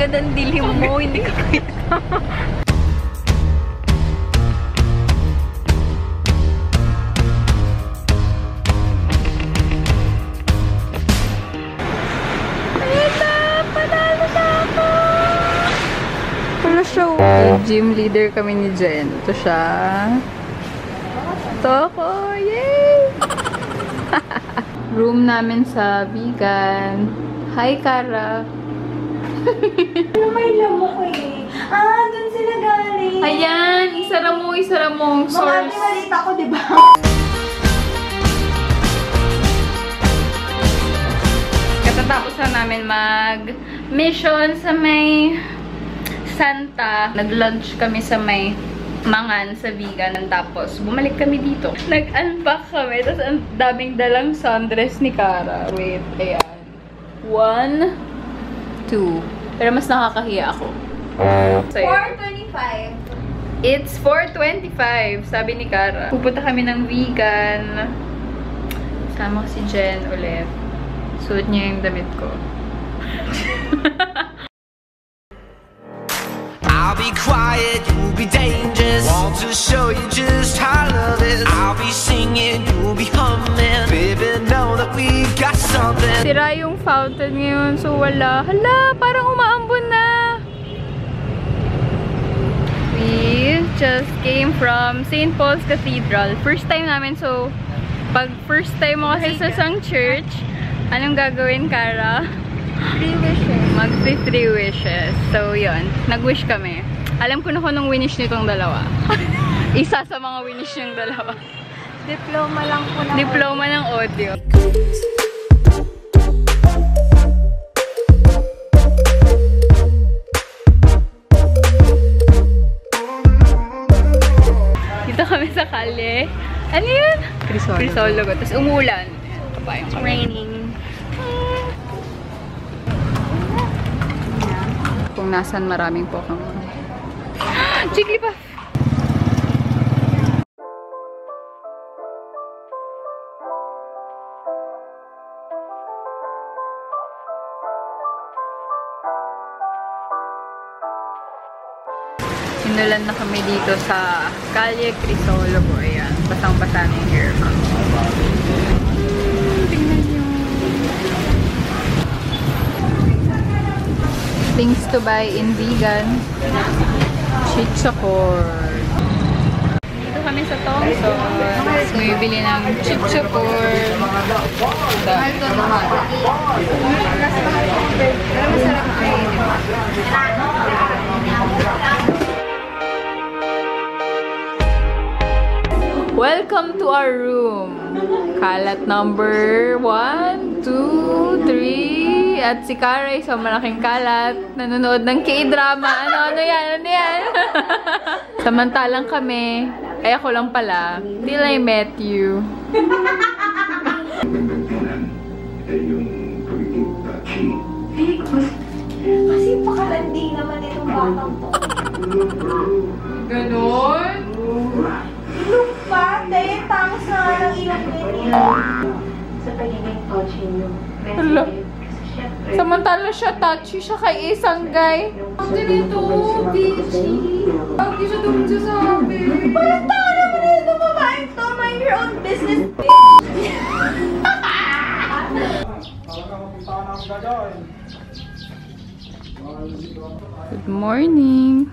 ganda ng dilim mo, hindi ka kita. Show. Gym leader kami ni Jen. Ito siya. Ito ako. Yay! Room namin sa vegan. Hi, Kara. Ano may lamok eh? Ah, dun sila galing. Ayan! Isara mo ang source. Mga malita ko, diba? Katatapos na namin mag-mission sa may Santa. Nag-lunch kami sa may Mangan sa vegan. Tapos, bumalik kami dito. Nag-unpack kami. Tapos, ang daming dalang sundress ni Kara. Wait, ayan. 1, 2. Pero mas nakakahiya ako. So, 425. it's 4:25, sabi ni Kara. Pupunta kami ng vegan. Sama ko si Jen ulit. Suot niya yung damit ko. I'll be quiet, you'll be dangerous. Want to show you just how love is. I'll be singing, you'll be humming. Baby, know that we got something. Sira yung fountain ngayon, so wala. Hala, parang umaambon na. We just came from St. Paul's Cathedral. First time namin, so pag first time mo kasi sa isang church, anong gagawin, Kara? 3 wishes. Mag-3 wishes. So, yun. Nag-wish kami. Alam ko na kung anong winish nitong dalawa. Isa sa mga winish yung dalawa. Diploma lang po na. Diploma ng audio. Dito kami sa kalye. Ano yun? Crisologo. Tapos umulan. It's raining. Kung nasan maraming Pokemon. Jigglypuff! Sinulan na kami dito sa Calle Crisologo. Ayan. Basang-basa ng hair ko. Tingnan nyo. Things to buy in vegan. Chichacorn. Dito kami sa Thompson. Bumibili ng chichacorn. Mahal to naman. Pero masarap kayo, diba? Welcome to our room. Kalat number 1, 2, 3. At si Kara ay sa malaking kalat. Nanonood ng K-drama. Ano yan? Ano yan? Samantalang kami. Ay, ako lang pala. Till I met you. Kasi pakalandi naman itong batang to. Ganon? Ilong pa, te. Tangos na nga ng ilong niya. Sa pagiging touchy niyo. Hala. Samantala siya touchy siya kay isang guy. Ang ganito, bitchy. Hindi siya dumagsasabi. Walang tao naman na itong babaeng to. Mind your own business, bitch. Good morning.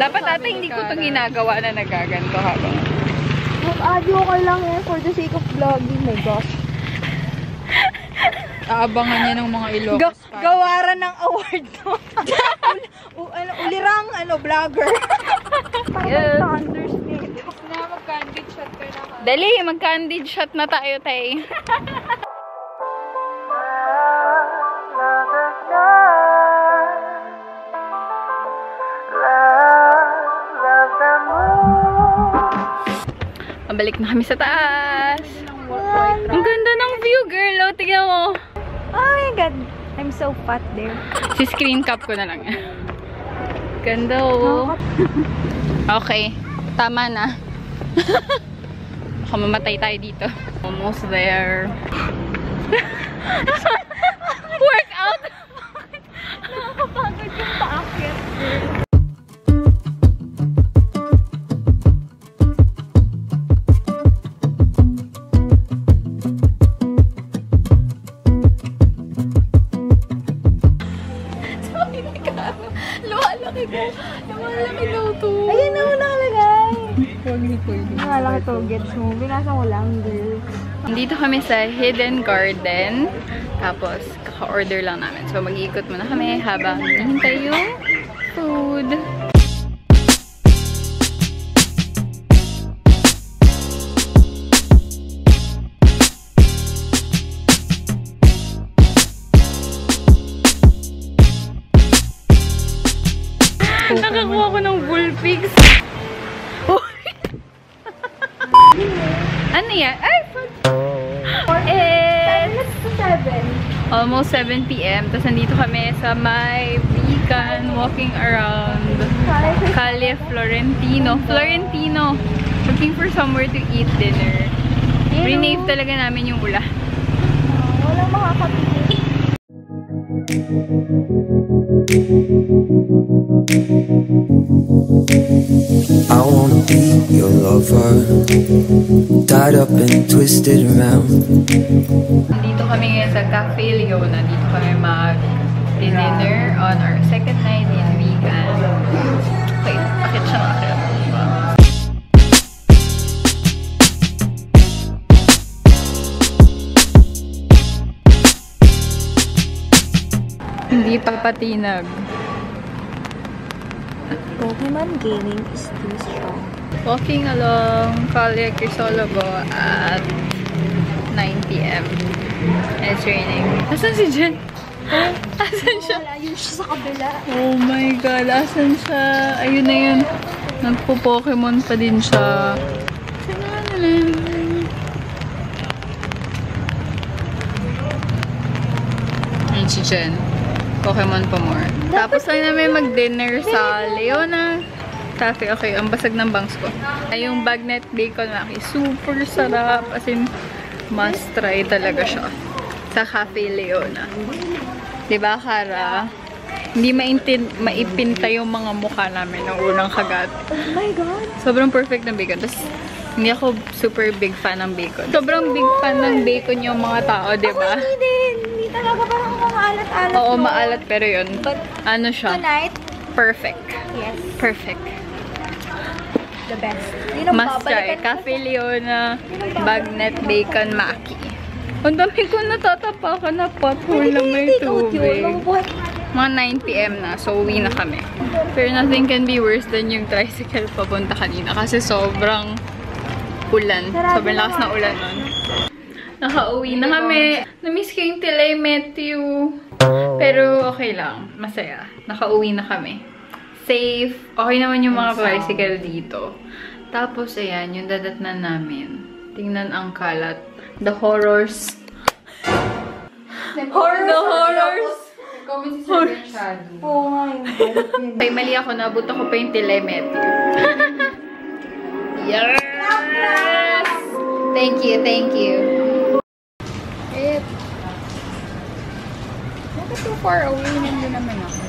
Dapat ata hindi ko ito ginagawa na nagaganto habang Mag-audio ka lang yan for the sake of vlogging. My gosh. aabangan niya ng mga Ilocos. Gawaran ng award to. Ulirang, vlogger. Yes. Understand. Na mag-candid shot ka na. Dali, mag-candid shot na tayo, tay. Mabalik na kami sa taas. Ang ganda ng view, girl. O, tignan mo. Oh my God. I'm so fat there. Si screen cap ko na lang. Ganda, oh. Okay. Tama na. Baka mamatay tayo dito. Almost there. Workout! Nakakapagod yung paakyat. Lumalaki ko. Lumalaki daw to. Ayun na mo nakalagay. Huwag ni pwede. Nakalaki to. Gets mo. Binasa ko lang, girl. Dito kami sa Hidden Garden. Tapos, kaka-order lang namin. So, mag-iikot muna kami habang hinihintay yung food. Nakakuha ko ng bullpigs. Ano yan? Ay! It's 7. almost 7 p.m. Tapos nandito kami sa my beacon, walking around Calle Florentino. Looking for somewhere to eat dinner. Renave talaga namin yung ula. Walang makakapili. I wanna be your lover, tied up and twisted around. Dito kami ngayon sa Cafe Leona. Dito kami mag-dinner on our second night in vegan. Wait, bakit siya nakakirap? Hindi pa patinag. Pokemon gaming is too strong. Walking along Calle Crisologo at 9 p.m. And it's raining. Asan si Jen? Asan siya? Ayun siya sa kabila. Oh my God, asan siya? Ayun na yun. Nagpo-Pokemon pa din siya. Ayun si Jen. Pokemon pa more. Tapos lang namin mag-dinner sa Leona Cafe. Okay, ang basag ng bangs ko. Ay, yung bagnet bacon maki. Super sarap. As in, must try talaga siya. Sa Cafe Leona. Diba, Kara? Hindi maipinta yung mga mukha namin ng unang kagat. Oh my God. Sobrang perfect ng bacon. Tapos, hindi ako super big fan ng bacon. Sobrang big fan ng bacon yung mga tao, diba? Ako din. Hindi talaga parang maalat-alat. Oo, maalat pero yun. But Ano siya? tonight, Perfect. yes, Perfect. the best. Yun ang Must try. babalikan ko. Cafe Leona Bagnet Bacon Maki. Ang dami ko natatapakan na pothole na may tubig. Mga 9 p.m. na, so uwi na kami. Pero nothing can be worse than yung tricycle papunta kanina kasi sobrang ulan. Sobrang lakas na ulan nun. Nakauwi na kami. Namiss ko yung Tilay Matthew. Pero okay lang. Masaya. Nakauwi na kami. Safe. Okay naman yung mga tricycle dito. Tapos, ayan, yung dadatnan namin. Tingnan ang kalat. The horrors. The horrors! Oo nga yung balik. Ay, mali ako. Nabuta ko pa yung Tilay Matthew. Yes! Thank you, thank you. Not too far away. Nandun naman ako.